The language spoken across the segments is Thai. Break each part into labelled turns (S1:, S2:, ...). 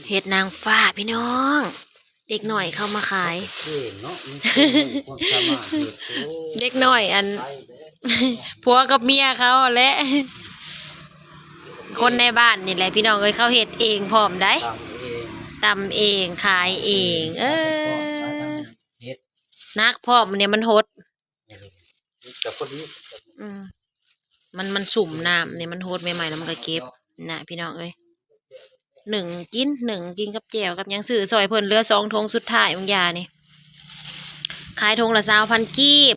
S1: เห็ดนางฟ้าพี่น้องเด็กหน่อยเข้ามาขายเด็กหน่อยอันผัวกับเมียเขาและคนในบ้านนี่แหละพี่น้องเอ้ยเขาเห็ดเองพร้อมได้ตำเองขายเองนักพร้อมเนี่ยมันหดมันสุ่มน้ำเนี่ยมันหดใหม่ๆแล้วมันก็เก็บนะพี่น้องเอ้ยหนึ่งกินกับแจ่วกับยังซื้อซอยเพิ่นเหลือ2 ธงสุดท้ายบางยานี่ขายธงละ20,000 กีบ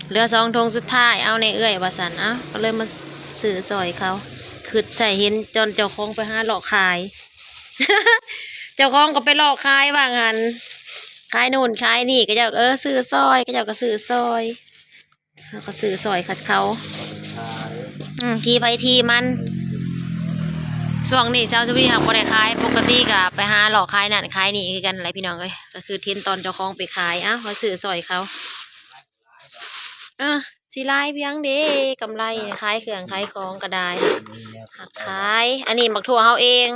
S1: เหลือ2 ธงสุดท้ายเอาในเอื้อยว่าสันเอ้าก็เลยมาซื้อซอยเขาคือใส่เห็นจนเจ้าของไปหาหลอกขาย เจ้าของก็ไปหลอกขายว่างั้นขายนู่นขายนี่ก็เจ้าซื้อซอยก็เจ้าก็ซื้อซอยเขาก็ซื้อซอยขัดเขาทีไปทีมันช่วงนี้เจ้าชุบีหักบ่ได้ขายปกติก็ไปหาหลอกขายนั่นขายนี่คือกันอะไรพี่น้องเอ้ยก็คือเทนตอนเจ้าของไปขายเขาซื้อซอยเขาสิไล่เพียงเด้กำไรขายเครื่องขายของก็ได้หักขายอันนี้หมักถั่วเฮาเอง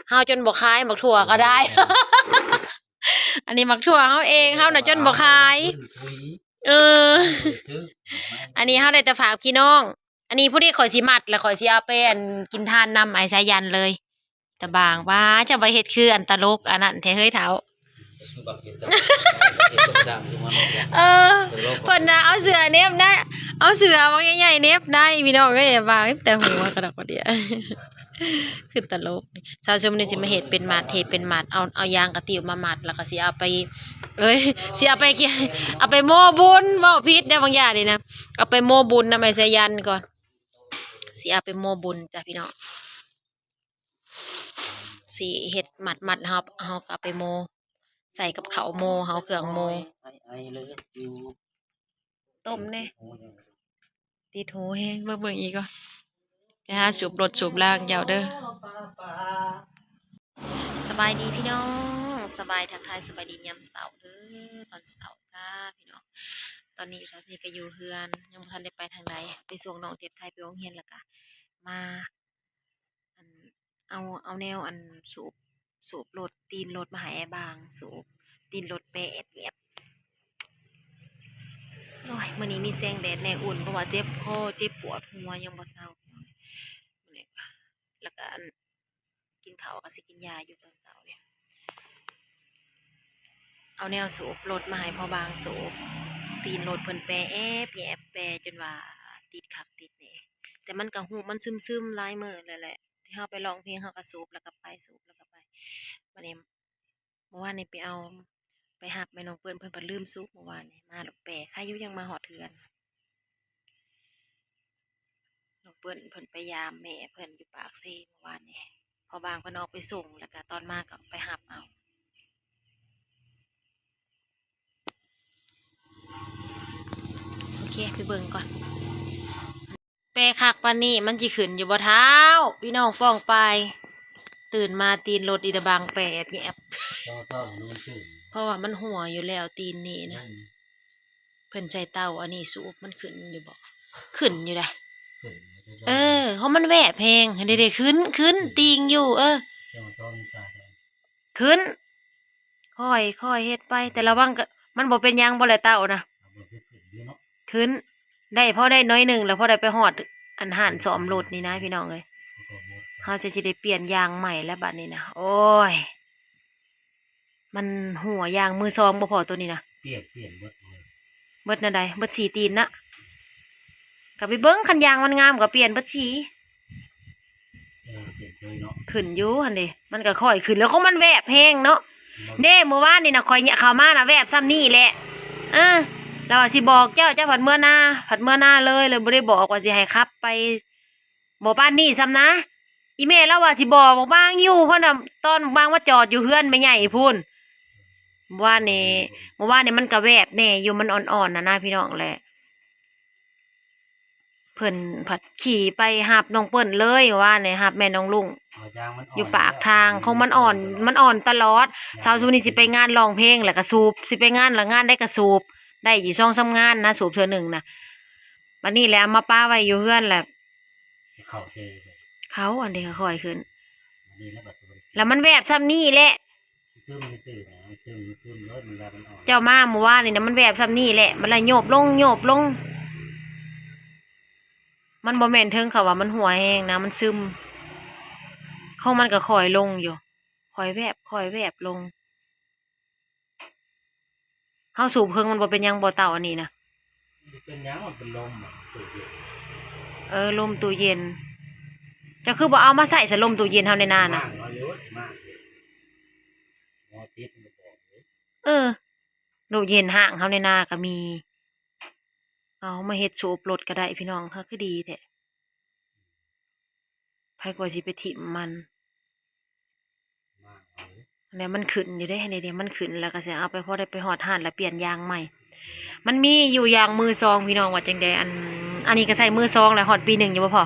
S1: เฮาจนบ่ขายหมักถั่วก็ได้ อันนี้หมักถั่วเฮาเองเฮาน่ะจนบ่ขายอันนี้เฮาได้แต่ฝากพี่น้องอันนี้ผู้ที่ข่อยสิมัดแล้วข่อยสิเอาไปกินทานนำไอ้สายันเลยแต่บางว่าจะไปเฮ็ดคืออันตลกอันนั้นแท้เฮ้ยเท้าเพิ่นน่ะเอาเสือเนบได้เอาเสือมาใหญ่ๆเนบได้พี่น้องก็อย่าว่าแต่หัวกระดกกระเดียคือตลกชาวชมนี่สิมาเฮ็ดเป็นมัดเอายางกระติวมามัดแล้วก็สิเอาไปสิเอาไปเอาไปโม่บุญเว้าผิดได้บางอย่างนี่นะเอาไปโม่บุญนำไอ้สายันก่อนสิเอาไปโม่บุญจ้ะพี่น้องสิเฮ็ดมัดเฮาเอาไปโม่ใส่กับข้าวโม่เฮาเครื่องโม่ต้มแน่ตีโถแห้งมาเบิ่งอีกก่อนนะฮะสูบรถสูบล่างยาวเด้อสบายดีพี่น้องสบายทักทายสบายดียามเสาร์เด้อตอนเสาร์จ้าพี่น้องตอนนี้สาวนี่ก็อยู่เฮือนยังบ่ทันได้ไปทางใดไปส่งน้องเทพไทยไปโรงเรียนแล้วก็มาเอาแนวสูบรถตีนรถมาให้บางสูบตีนรถไปแอบโอ้ยมื้อนี้มีแสงแดดแน่อุ่นเพราะว่าเจ็บคอเจ็บปวดหัวยังบ่เซาแล้วก็กินข้าวก็สิกินยาอยู่ตอนเช้าเนี่ยเอาแนวสูบรถมาให้พอบางสูบตีนรถเพิ่นแปรแอบแยบแปรจนว่าติดขับติดนี่แต่มันก็หูมันซึมๆหลายมื้อเลยแหละที่เฮาไปร้องเพลงเฮาก็สูบแล้วก็ไปสูบแล้วก็ไปวันนี้เมื่อวานนี้ไปหับแม่น้องเพิ่นบ่ลืมสูบเมื่อวานนี้มาดอกแปรใครอยู่ยังมาฮอดเทือนน้องเพิ่นไปยามแม่เพิ่นอยู่ปากเซ่เมื่อวานนี้พอบางเพิ่นออกไปส่งแล้วก็ตอนมาก็ไปหับเอาโอเคไปเบิ่งก่อนแปรคักปานนี้มันสิขึ้นอยู่บ่เท้าพี่น้องฟ้องไปตื่นมาตีนรถอีตาบางแปรแยบเพราะว่ามันหัวอยู่แล้วตีนนี่นะเพิ่นใช้เต้าอันนี้สูบมันขึ้นอยู่บ่ขึ้นอยู่ได้เพราะมันแหวะแพงเด้ขึ้นติงอยู่ขึ้นค่อยเฮ็ดไปแต่ระวังก็มันบ่เป็นหยังบ่แลเต้านะขึ้นได้พอได้น้อยหนึ่งแล้วพอได้ไปฮอดอันหันซ่อมรถนี่นะพี่น้องเอ้ยเฮาจะได้เปลี่ยนยางใหม่แล้วบัดนี้นะโอ้ยมันหัวยางมือ2บ่พอตัวนี้นะเปลี่ยนเบิดนั่นใดเบิด4 ตีนนะก็ไปเบิ่งคันยางมันงามก็เปลี่ยนเบิด4ขึ้นอยู่หั่นดิมันก็ค่อยขึ้นแล้วของมันแวบแพงเนาะเด้เมื่อวานนี่นะข่อยเข้ามานะแวบซ้ำนี่แหละแล้วว่าสิบอกเจ้าผัดเมื่อหน้าเลยบ่ได้บอกว่าสิให้ขับไปบ่ปานนี้ซ้ำนะอีแม่แล้วว่าสิบอกบางอยู่เพราะน่ะตอนบางว่าจอดอยู่เฮือนไม่ใหญ่พูนเมื่อวานนี่มันก็แวบแน่อยู่มันอ่อนๆนะพี่น้องแหละเพิ่นผัดขี่ไปหับน้องเปิ้นเลยว่าเนี่ยหับแม่น้องลุงอยู่ปากทางของมันอ่อนตลอดสาวซูนี่สิไปงานร้องเพลงแล้วก็สูบสิไปงานแล้วงานได้ก็สูบได้อยู่2-3 งานนะสูบเทื่อหนึ่งนะวันนี้แหละมาป้าไว้อยู่เฮือนแหละเขาอันเดียวค่อยขึ้น แล้วมันแวบซ้ำนี่แหละ
S2: ซึมไม่ซื่อนะซึมรถมันแล้วมันอ่อน
S1: เจ้ามาเมื่อวานนี่นะมันแวบซ้ำนี่แหละมันเลยโยบลงโยบลงมันบ่แม่นเทิงเขาว่ามันหัวแห้งนะมันซึมของมันก็คอยลงอยู่คอยแวบลงเฮาสูบเครื่องมันบ่เป็นหยังบ่เต่าอันนี้นะ
S2: เป็นยังมันเป็นลมอ่ะตัวเดียว
S1: ลมตู้เย็นจะคือบ่เอามาใส่ลมตู้เย็นเฮาในนานะ
S2: มากน้อยเยอะมากเลยหมอติดมันบอกเลย
S1: ตู้เย็นห่างเฮาในนาก็มีเอามาเฮ็ดสูบรถก็ได้พี่น้องค่ะคือดีแท้ไผกว่าสิไปถิ่มมัน
S2: มากเอาเลย
S1: แล้วมันขึ้นอยู่ได้เดี๋ยวมันขึ้นแล้วก็สิเอาไปพอได้ไปฮอดห้านแล้วเปลี่ยนยางใหม่มันมีอยู่ยางมือซองพี่น้องว่าจังได๋อันนี้ก็ใส่มือซองแล้วฮอดปีหนึ่งอยู่บ่พอ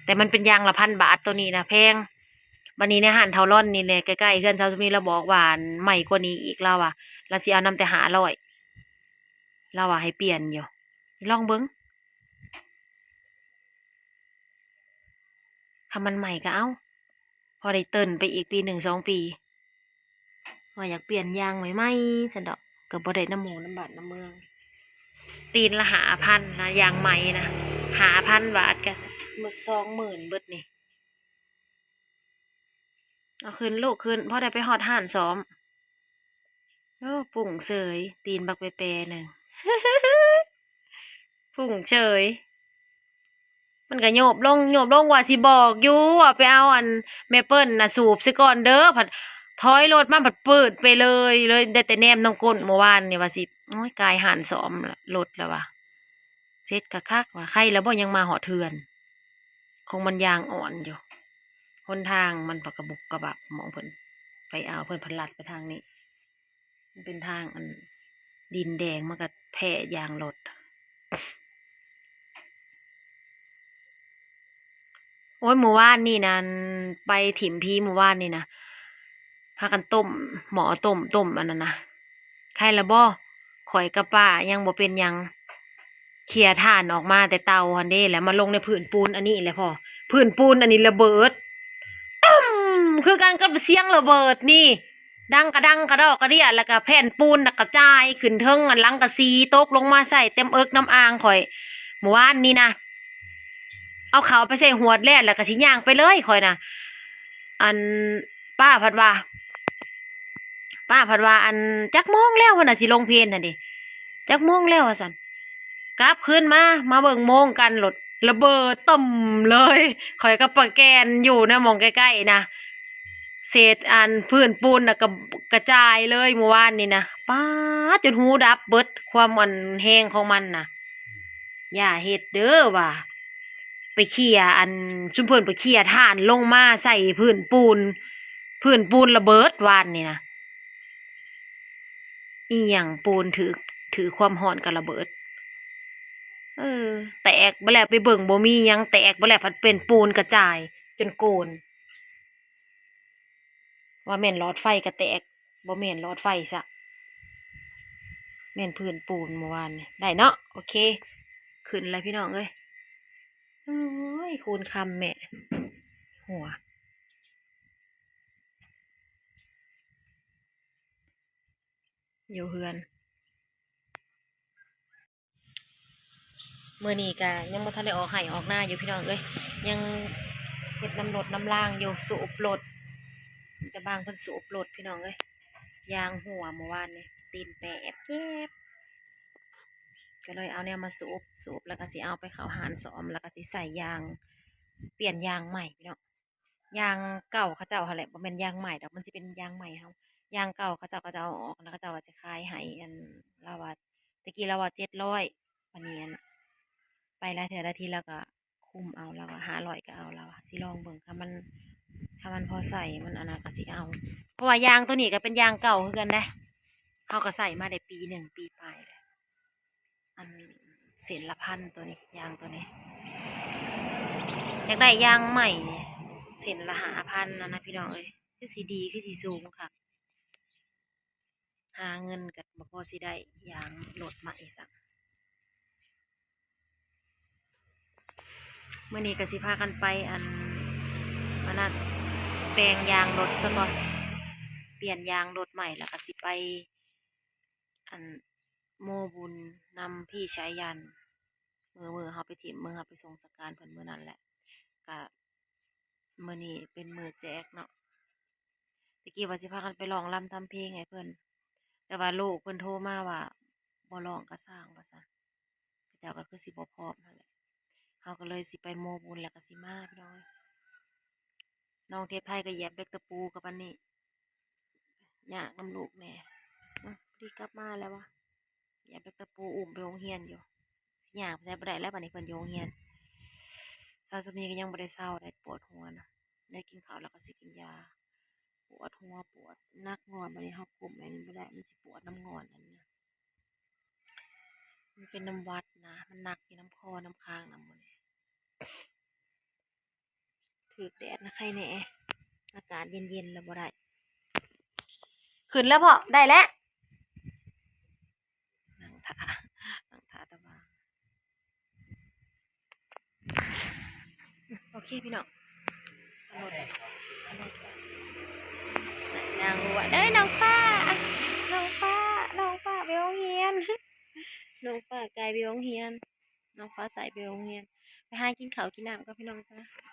S1: แต่มันเป็นยางละ1,000 บาทตัวนี้นะแพงวันนี้ในห้านเทาร่อนนี่แหละใกล้ๆเฮือนเซาซุมนี้เราบอกว่าใหม่กว่านี้อีกเราอะเราสิเอานำแต่500เราอะให้เปลี่ยนอยู่ลองเบิ่งถ้ามันใหม่ก็เอาพอได้เติ่นไปอีกปี1-2 ปีว่าอยากเปลี่ยนยางใหม่ๆซั่นดอกก็บ่ได้น้ำหมูน้ำบาดน้ำเมืองตีนละ5,000นะยางใหม่นะ5,000 บาทก็หมด20,000เบิดนี่เอาขึ้นลูกขึ้นพอได้ไปฮอดห้านซ้อมโอ้ปุ่งเสยตีนบักเปๆหนึ่ง พุ่งเฉยมันก็โยบลงว่าสิบอกอยู่ว่าไปเอาอันแม่เปิ้ลน่ะสูบซะก่อนเด้อผัดถอยรถมาผัดเปิดไปเลยได้แต่แนมน้ำก้นเมื่อวานนี่ว่าสิโอ้ยกายหันซ้อมรถแล้วว่ะเซ็ตกะคักว่าใครแล้วบ่ยังมาหอเทือนคงมันยางอ่อนอยู่หนทางมันปะกระบุกกระบับมองเพิ่นไปเอาเพิ่นพลัดไปทางนี้มันเป็นทางอันดินแดงมันก็แผ่ยางรถ โอ้ยเมื่อวานนี่นะไปถิ่มพีเมื่อวานนี่นะพากันต้มหมอต้มอันนั้นนะใครละบ่ข่อยกับป้ายังบ่เป็นหยังเขี่ยถ่านออกมาแต่เตาหันเด้แล้วมาลงในผืนปูนอันนี้แหละพ่อผืนปูนอันนี้ระเบิดตึ้มคือการกับเสียงระเบิดนี่ดังกระดอกกระเดี่ยแล้วก็แผ่นปูนน่ะกระจายขึ้นเทิงอันหลังกระซีตกลงมาใส่เต็มเอิกน้ำอ่างข่อยเมื่อวานนี่นะ เอาเขาไปใส่หัวแล่นแล้วก็สิย่างไปเลยคอยนะอันป้าผัดว่าอันจักโมงแล้ววันน่ะสิลงเพลนน่ะดิจักโมงแล้วว่าสันกลับขึ้นมาเบิ่งโมงกันรถระเบิดต่มเลยข่อยก็ปะแกนอยู่นะมองใกล้ๆนะเศษอันพื้นปูนน่ะก็กระจายเลยเมื่อวานนี่นะป้าดจนหูดับเบิดความอันแห้งของมันน่ะอย่าเฮ็ดเด้อว่ะ ไปเขี่ยอันชุมเพิ่นไปเขี่ยถ่านลงมาใส่พื้นปูนระเบิดวานนี่นะอีหยังปูนถือความร้อนกับระเบิดแตกบ่แล้วไปเบิ่งบ่มีหยังแตกบ่แล้วพัดเป็นปูนกระจายจนโกนว่าแม่นหลอดไฟก็แตกบ่แม่นหลอดไฟซะแม่นพื้นปูนเมื่อวานนี่ได้เนาะโอเคขึ้นเลยพี่น้องเอ้ยโอ้ยคูณคำแม่หัวอยู่เฮือนมื้อนี้ก็ยังบ่ทันได้ออกไห้ออกหน้าอยู่พี่น้องเอ้ยยังเฮ็ดน้ำรดน้ำล่างอยู่สูบรถจะบางเพิ่นสูบรถพี่น้องเอ้ยยางหัวเมื่อวานนี่ตีนแปะแอบแยบก็เลยเอาแนวมาสูบแล้วก็สิเอาไปเข้าหารซ้อมแล้วก็สิใส่ยางเปลี่ยนยางใหม่พี่น้องยางเก่าเขาเจ้าหั่นแหละบ่แม่นยางใหม่ดอกมันสิเป็นยางใหม่เฮายางเก่าเขาเจ้าก็จะเอาออกแล้วเขาเจ้าว่าจะขายให้อันเราว่าตะกี้เราว่า700วันนี้ไปละเทื่อละทีแล้วก็คุมเอาแล้วก็500ก็เอาแล้วสิลองเบิ่งถ้ามันพอใส่มันอันนั้นก็สิเอาเพราะว่ายางตัวนี้ก็เป็นยางเก่าคือกันนะเฮาก็ใส่มาได้ปีหนึ่งปีปลายแล้วอันเศษละพันตัวนี้ยางตัวนี้อยากได้ยางใหม่เศษละ5,000นะพี่น้องเอ้ยคือสิดีคือสิสูงค่ะหาเงินก็บ่พอสิได้ยางรถใหม่ซักมื้อนี้ก็สิพากันไปอันนั้น แปลงยางรถซะก่อนเปลี่ยนยางรถใหม่แล้วก็สิไปอันโมบุญนำพี่ชายยันมือเฮาไปถิ่มมือเฮาไปส่งสการเพิ่นมื้อนั้นแหละก็มื้อนี้เป็นมื้อแจกเนาะตะกี้ว่าสิพากันไปร้องรำทำเพลงให้เพิ่นแต่ว่าลูกเพิ่นโทรมาว่าบ่ร้องก็สร้างว่าซั่นเขาเจ้าก็คือสิบ่พร้อมนั่นแหละเฮาก็เลยสิไปโมบุญแล้วก็สิมาพี่น้องน้องเทพไทยก็เหยียบเหล็กตะปูกับอันนี้ยากนำลูกแหน่พอดีกลับมาแล้ววะเหยียบเหล็กตะปูอุ้มไปโรงเรียนอยู่สิย่างไปได้บ่ได้แล้วบัดนี้เพิ่นอยู่โรงเรียนเช้าซุมื้อนี้ก็ยังบ่ได้เช้าได้ปวดหัวนะได้กินข้าวแล้วก็สิกินยาปวดหัวปวดนักงอนบัดนี้เฮากลุมอันนี้บ่ได้มันสิปวดน้ำงอนอันนี้นะมันเป็นน้ำหวัดนะมันหนักอยู่น้ำคอน้ำคางนำหมดนี่ถูกแดดนะใครแหน่อากาศเย็นๆแล้วบ่ได้ขึ้นแล้วพ่อได้แล้วนั่งท่านั่งท่าตะวางโอเคพี่น้องเอารถเอารถนางรู้ว่าเด้ยน้องป้าน้องป้าน้องป้าไปโรงเรียนน้องป้ากายไปโรงเรียนน้องฟ้าใสไปโรงเรียนไปหากินข้าวกินน้ำกับพี่น้องจ้ะ